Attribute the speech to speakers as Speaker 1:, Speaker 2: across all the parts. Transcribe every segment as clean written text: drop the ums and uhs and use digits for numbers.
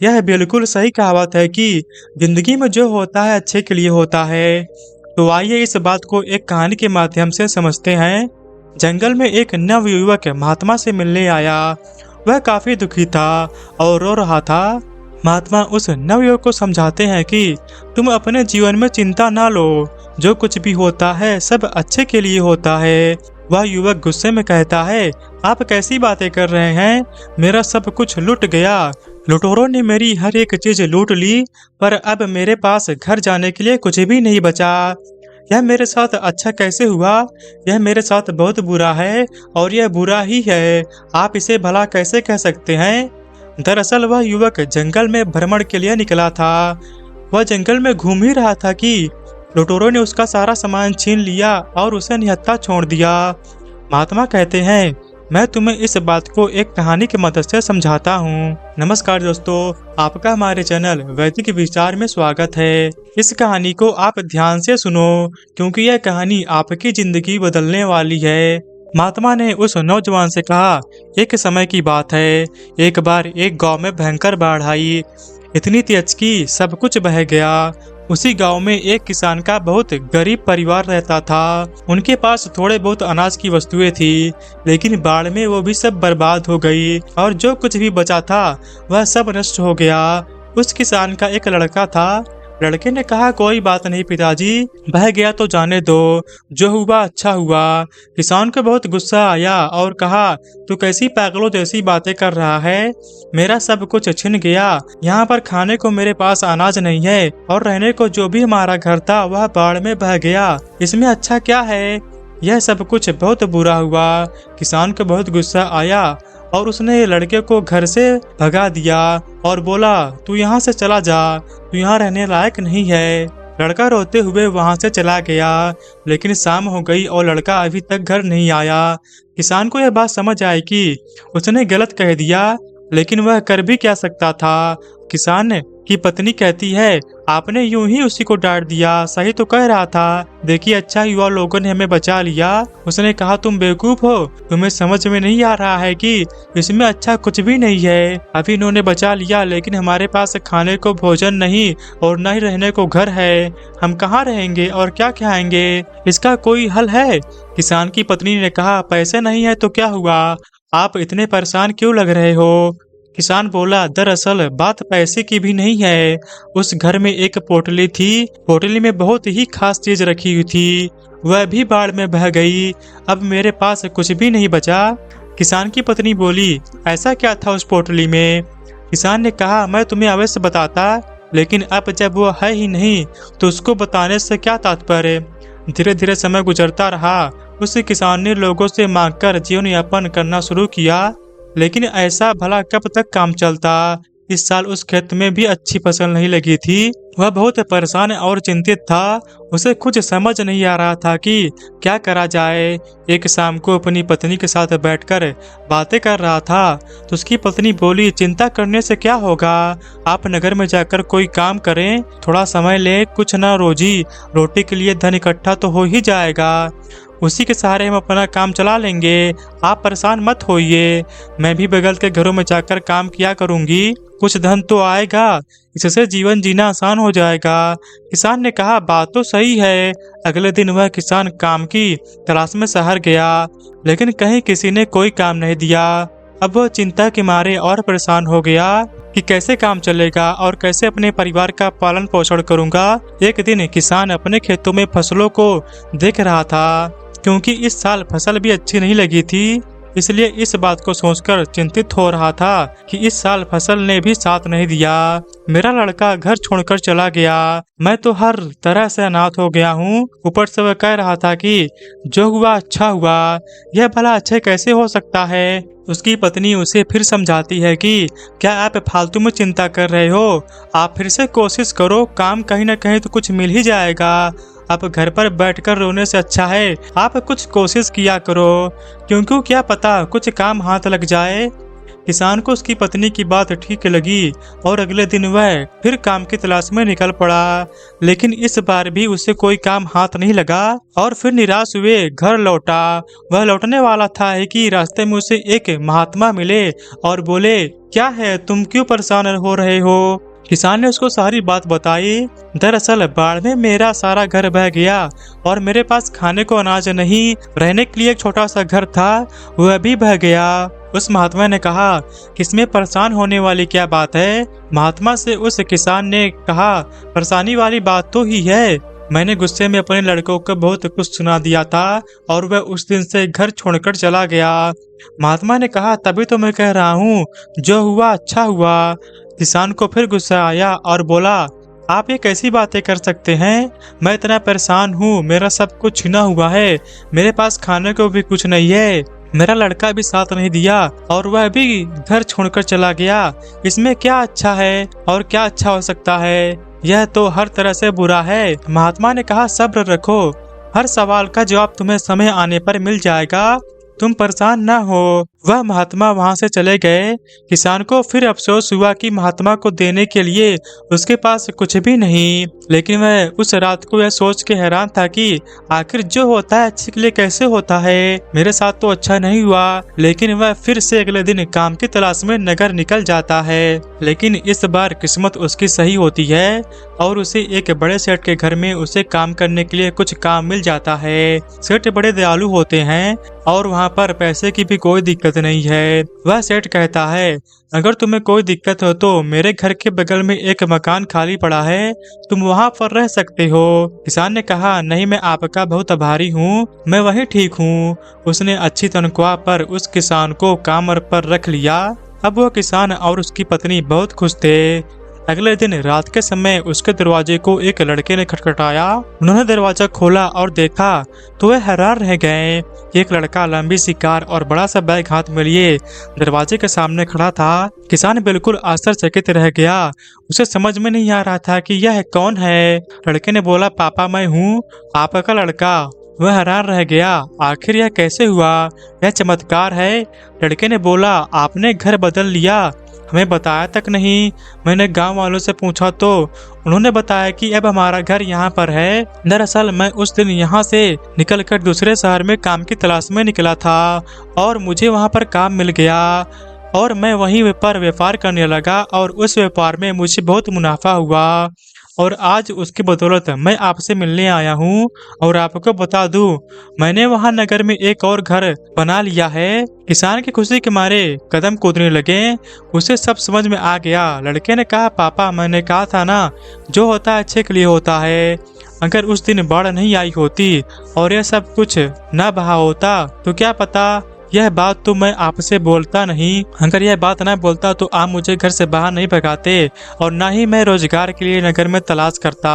Speaker 1: यह बिल्कुल सही कहावत है कि जिंदगी में जो होता है अच्छे के लिए होता है। तो आइए इस बात को एक कहानी के माध्यम से समझते हैं। जंगल में एक नवयुवक महात्मा से मिलने आया। वह काफी दुखी था और रो रहा था। महात्मा उस नवयुवक को समझाते हैं कि तुम अपने जीवन में चिंता ना लो, जो कुछ भी होता है सब अच्छे के लिए होता है। वह युवक गुस्से में कहता है, आप कैसी बातें कर रहे हैं? मेरा सब कुछ लुट गया। लुटेरों ने मेरी हर एक चीज लूट ली, पर अब मेरे पास घर जाने के लिए कुछ भी नहीं बचा। यह मेरे साथ अच्छा कैसे हुआ? यह मेरे साथ बहुत बुरा है और यह बुरा ही है। आप इसे भला कैसे कह सकते हैं? दरअसल वह युवक जंगल में भ्रमण के लिए निकला था। वह जंगल में घूम ही रहा था कि लुटेरों ने उसका सारा सामान छीन लिया और उसे निहत्था छोड़ दिया। महात्मा कहते हैं, मैं तुम्हें इस बात को एक कहानी की मदद से समझाता हूँ। नमस्कार दोस्तों, आपका हमारे चैनल वैदिक विचार में स्वागत है। इस कहानी को आप ध्यान से सुनो, क्योंकि यह कहानी आपकी जिंदगी बदलने वाली है। महात्मा ने उस नौजवान से कहा, एक समय की बात है, एक बार एक गांव में भयंकर बाढ़ आई। इतनी तेज कि सब कुछ बह गया। उसी गांव में एक किसान का बहुत गरीब परिवार रहता था। उनके पास थोड़े बहुत अनाज की वस्तुएं थी, लेकिन बाढ़ में वो भी सब बर्बाद हो गई और जो कुछ भी बचा था वह सब नष्ट हो गया। उस किसान का एक लड़का था। लड़के ने कहा, कोई बात नहीं पिताजी, बह गया तो जाने दो, जो हुआ अच्छा हुआ। किसान को बहुत गुस्सा आया और कहा, तू कैसी पागलों जैसी बातें कर रहा है? मेरा सब कुछ छिन गया। यहाँ पर खाने को मेरे पास अनाज नहीं है और रहने को जो भी हमारा घर था वह बाढ़ में बह गया। इसमें अच्छा क्या है? यह सब कुछ बहुत बुरा हुआ। किसान को बहुत गुस्सा आया और उसने लड़के को घर से भगा दिया और बोला, तू यहाँ से चला जा, तू यहाँ रहने लायक नहीं है। लड़का रोते हुए वहाँ से चला गया, लेकिन शाम हो गई और लड़का अभी तक घर नहीं आया। किसान को यह बात समझ आई कि उसने गलत कह दिया, लेकिन वह कर भी क्या सकता था। किसान की पत्नी कहती है, आपने यूं ही उसी को डांट दिया, सही तो कह रहा था। देखिए अच्छा हुआ लोगों ने हमें बचा लिया। उसने कहा, तुम बेवकूफ हो, तुम्हें समझ में नहीं आ रहा है कि इसमें अच्छा कुछ भी नहीं है। अभी इन्होंने बचा लिया, लेकिन हमारे पास खाने को भोजन नहीं और न ही रहने को घर है। हम कहाँ रहेंगे और क्या खाएंगे? इसका कोई हल है? किसान की पत्नी ने कहा, पैसे नहीं है तो क्या हुआ? आप इतने परेशान क्यों लग रहे हो? किसान बोला, दरअसल बात पैसे की भी नहीं है। उस घर में एक पोटली थी। पोटली में बहुत ही खास चीज रखी हुई थी, वह भी बाढ़ में बह गई। अब मेरे पास कुछ भी नहीं बचा। किसान की पत्नी बोली, ऐसा क्या था उस पोटली में? किसान ने कहा, मैं तुम्हें अवश्य बताता, लेकिन अब जब वो है ही नहीं तो उसको बताने से क्या तात्पर्य। धीरे धीरे समय गुजरता रहा। उस किसान ने लोगों से मांगकर जीवन यापन करना शुरू किया, लेकिन ऐसा भला कब तक काम चलता। इस साल उस खेत में भी अच्छी फसल नहीं लगी थी। वह बहुत परेशान और चिंतित था। उसे कुछ समझ नहीं आ रहा था कि क्या करा जाए। एक शाम को अपनी पत्नी के साथ बैठकर बातें कर रहा था तो उसकी पत्नी बोली, चिंता करने से क्या होगा, आप नगर में जाकर कोई काम करें, थोड़ा समय लें, कुछ ना रोजी रोटी के लिए धन इकट्ठा तो हो ही जाएगा। उसी के सहारे हम अपना काम चला लेंगे। आप परेशान मत होइए, मैं भी बगल के घरों में जाकर काम किया करूंगी, कुछ धन तो आएगा, इससे जीवन जीना आसान हो जाएगा। किसान ने कहा, बात तो सही है। अगले दिन वह किसान काम की तलाश में शहर गया, लेकिन कहीं किसी ने कोई काम नहीं दिया। अब वह चिंता के मारे और परेशान हो गया कि कैसे काम चलेगा और कैसे अपने परिवार का पालन पोषण करूंगा। एक दिन किसान अपने खेतों में फसलों को देख रहा था, क्योंकि इस साल फसल भी अच्छी नहीं लगी थी। इसलिए इस बात को सोचकर चिंतित हो रहा था कि इस साल फसल ने भी साथ नहीं दिया। मेरा लड़का घर छोड़कर चला गया, मैं तो हर तरह से अनाथ हो गया हूँ। ऊपर से वह कह रहा था कि जो हुआ अच्छा हुआ। यह भला अच्छे कैसे हो सकता है? उसकी पत्नी उसे फिर समझाती है कि क्या आप फालतू में चिंता कर रहे हो? आप फिर से कोशिश करो, काम कहीं न कहीं तो कुछ मिल ही जाएगा। आप घर पर बैठकर रोने से अच्छा है आप कुछ कोशिश किया करो, क्योंकि क्या पता कुछ काम हाथ लग जाए। किसान को उसकी पत्नी की बात ठीक लगी और अगले दिन वह फिर काम की तलाश में निकल पड़ा, लेकिन इस बार भी उसे कोई काम हाथ नहीं लगा और फिर निराश हुए घर लौटा। वह लौटने वाला था कि रास्ते में उसे एक महात्मा मिले और बोले, क्या है, तुम क्यों परेशान हो रहे हो? किसान ने उसको सारी बात बताई। दरअसल बाढ़ में मेरा सारा घर बह गया और मेरे पास खाने को अनाज नहीं, रहने के लिए एक छोटा सा घर था, वह भी बह गया। उस महात्मा ने कहा, इसमें परेशान होने वाली क्या बात है? महात्मा से उस किसान ने कहा, परेशानी वाली बात तो ही है, मैंने गुस्से में अपने लड़कों को बहुत कुछ सुना दिया था और वह उस दिन से घर छोड़कर चला गया। महात्मा ने कहा, तभी तो मैं कह रहा हूँ, जो हुआ अच्छा हुआ। किसान को फिर गुस्सा आया और बोला, आप ये कैसी बातें कर सकते हैं? मैं इतना परेशान हूँ, मेरा सब कुछ छिना हुआ है, मेरे पास खाने को भी कुछ नहीं है, मेरा लड़का भी साथ नहीं दिया और वह भी घर छोड़कर चला गया। इसमें क्या अच्छा है और क्या अच्छा हो सकता है? यह तो हर तरह से बुरा है। महात्मा ने कहा, सब्र रखो, हर सवाल का जवाब तुम्हें समय आने पर मिल जाएगा, तुम परेशान न हो। वह महात्मा वहां से चले गए। किसान को फिर अफसोस हुआ कि महात्मा को देने के लिए उसके पास कुछ भी नहीं, लेकिन वह उस रात को यह सोच के हैरान था कि आखिर जो होता है अच्छे के लिए कैसे होता है, मेरे साथ तो अच्छा नहीं हुआ। लेकिन वह फिर से अगले दिन काम की तलाश में नगर निकल जाता है, लेकिन इस बार किस्मत उसकी सही होती है और उसे एक बड़े सेठ के घर में उसे काम करने के लिए कुछ काम मिल जाता है। सेठ बड़े दयालु होते हैं और वहाँ पर पैसे की भी कोई दिक्कत नहीं है। वह सेठ कहता है, अगर तुम्हें कोई दिक्कत हो तो मेरे घर के बगल में एक मकान खाली पड़ा है, तुम वहाँ पर रह सकते हो। किसान ने कहा, नहीं, मैं आपका बहुत आभारी हूँ, मैं वही ठीक हूँ। उसने अच्छी तनख्वाह पर उस किसान को काम पर रख लिया। अब वह किसान और उसकी पत्नी बहुत खुश थे। अगले दिन रात के समय उसके दरवाजे को एक लड़के ने खटखटाया। उन्होंने दरवाजा खोला और देखा तो वे हैरान रह गए। एक लड़का लंबी सी कार और बड़ा सा बैग हाथ में लिए दरवाजे के सामने खड़ा था। किसान बिल्कुल आश्चर्यचकित रह गया, उसे समझ में नहीं आ रहा था कि यह कौन है। लड़के ने बोला, पापा मैं हूँ, आपका लड़का। वह हैरान रह गया, आखिर यह कैसे हुआ? यह चमत्कार है। लड़के ने बोला, आपने घर बदल लिया, हमें बताया तक नहीं। मैंने गांव वालों से पूछा तो उन्होंने बताया कि अब हमारा घर यहाँ पर है। दरअसल मैं उस दिन यहाँ से निकलकर दूसरे शहर में काम की तलाश में निकला था और मुझे वहाँ पर काम मिल गया और मैं वहीं पर व्यापार करने लगा और उस व्यापार में मुझे बहुत मुनाफा हुआ और आज उसकी बदौलत मैं आपसे मिलने आया हूँ। और आपको बता दूं, मैंने वहाँ नगर में एक और घर बना लिया है। किसान की खुशी के मारे कदम कूदने लगे, उसे सब समझ में आ गया। लड़के ने कहा, पापा मैंने कहा था ना, जो होता है अच्छे के लिए होता है। अगर उस दिन बाढ़ नहीं आई होती और यह सब कुछ न बहा होता तो क्या पता यह बात तो मैं आपसे बोलता नहीं। अगर यह बात न बोलता तो आप मुझे घर से बाहर नहीं भगाते और न ही मैं रोजगार के लिए नगर में तलाश करता।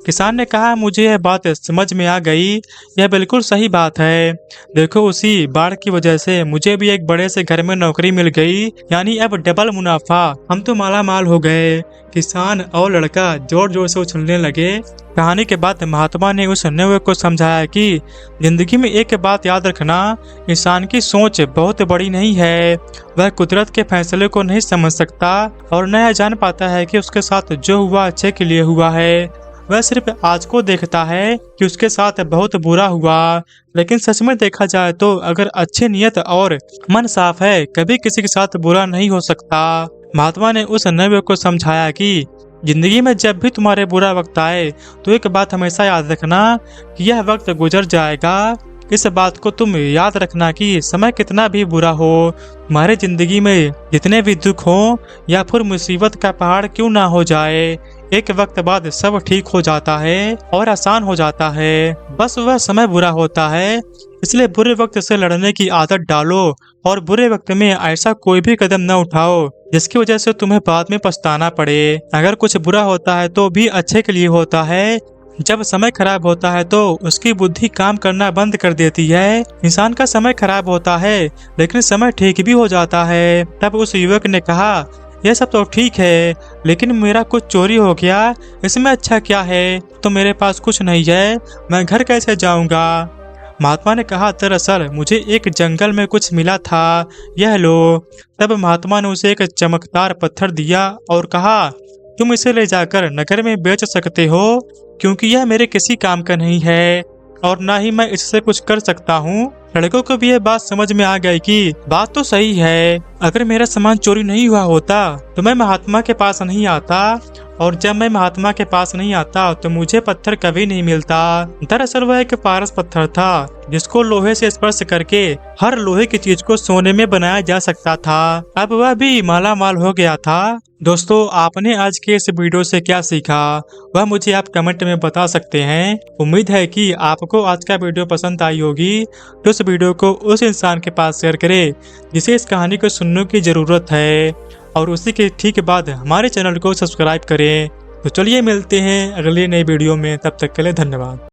Speaker 1: किसान ने कहा, मुझे यह बात समझ में आ गई, यह बिल्कुल सही बात है। देखो, उसी बाढ़ की वजह से मुझे भी एक बड़े से घर में नौकरी मिल गई, यानी अब डबल मुनाफा, हम तो माला माल हो गए। किसान और लड़का जोर जोर से उछलने लगे। कहानी के बाद महात्मा ने उस नौवे को समझाया कि जिंदगी में एक बात याद रखना, इंसान की सोच बहुत बड़ी नहीं है। वह कुदरत के फैसले को नहीं समझ सकता और न जान पाता है कि उसके साथ जो हुआ अच्छे के लिए हुआ है। वह सिर्फ आज को देखता है कि उसके साथ बहुत बुरा हुआ, लेकिन सच में देखा जाए तो अगर अच्छी नियत और मन साफ है, कभी किसी के साथ बुरा नहीं हो सकता। महात्मा ने उस नौवे को समझाया कि जिंदगी में जब भी तुम्हारे बुरा वक्त आए तो एक बात हमेशा याद रखना कि यह वक्त गुजर जाएगा। इस बात को तुम याद रखना कि समय कितना भी बुरा हो, तुम्हारे जिंदगी में जितने भी दुख हो या फिर मुसीबत का पहाड़ क्यों ना हो जाए, एक वक्त बाद सब ठीक हो जाता है और आसान हो जाता है। बस वह समय बुरा होता है, इसलिए बुरे वक्त से लड़ने की आदत डालो और बुरे वक्त में ऐसा कोई भी कदम न उठाओ जिसकी वजह से तुम्हें बाद में पछताना पड़े। अगर कुछ बुरा होता है तो भी अच्छे के लिए होता है। जब समय खराब होता है तो उसकी बुद्धि काम करना बंद कर देती है। इंसान का समय खराब होता है लेकिन समय ठीक भी हो जाता है। तब उस युवक ने कहा, यह सब तो ठीक है, लेकिन मेरा कुछ चोरी हो गया, इसमें अच्छा क्या है? तो मेरे पास कुछ नहीं है, मैं घर कैसे जाऊंगा? महात्मा ने कहा, दरअसल मुझे एक जंगल में कुछ मिला था, यह लो। तब महात्मा ने उसे एक चमकदार पत्थर दिया और कहा, तुम इसे ले जाकर नगर में बेच सकते हो, क्योंकि यह मेरे किसी काम का नहीं है और ना ही मैं इससे कुछ कर सकता हूँ। लड़कों को भी यह बात समझ में आ गई कि बात तो सही है, अगर मेरा सामान चोरी नहीं हुआ होता तो मैं महात्मा के पास नहीं आता, और जब मैं महात्मा के पास नहीं आता तो मुझे पत्थर कभी नहीं मिलता। दरअसल वह एक पारस पत्थर था, जिसको लोहे से स्पर्श करके हर लोहे की चीज को सोने में बनाया जा सकता था। अब वह भी माला माल हो गया था। दोस्तों, आपने आज के इस वीडियो से क्या सीखा वह मुझे आप कमेंट में बता सकते हैं। उम्मीद है कि आपको आज का वीडियो पसंद आई होगी, तो इस वीडियो को उस इंसान के पास शेयर करें जिसे इस कहानी को सुनने की जरूरत है, और उसी के ठीक बाद हमारे चैनल को सब्सक्राइब करें। तो चलिए मिलते हैं अगले नए वीडियो में, तब तक के लिए धन्यवाद।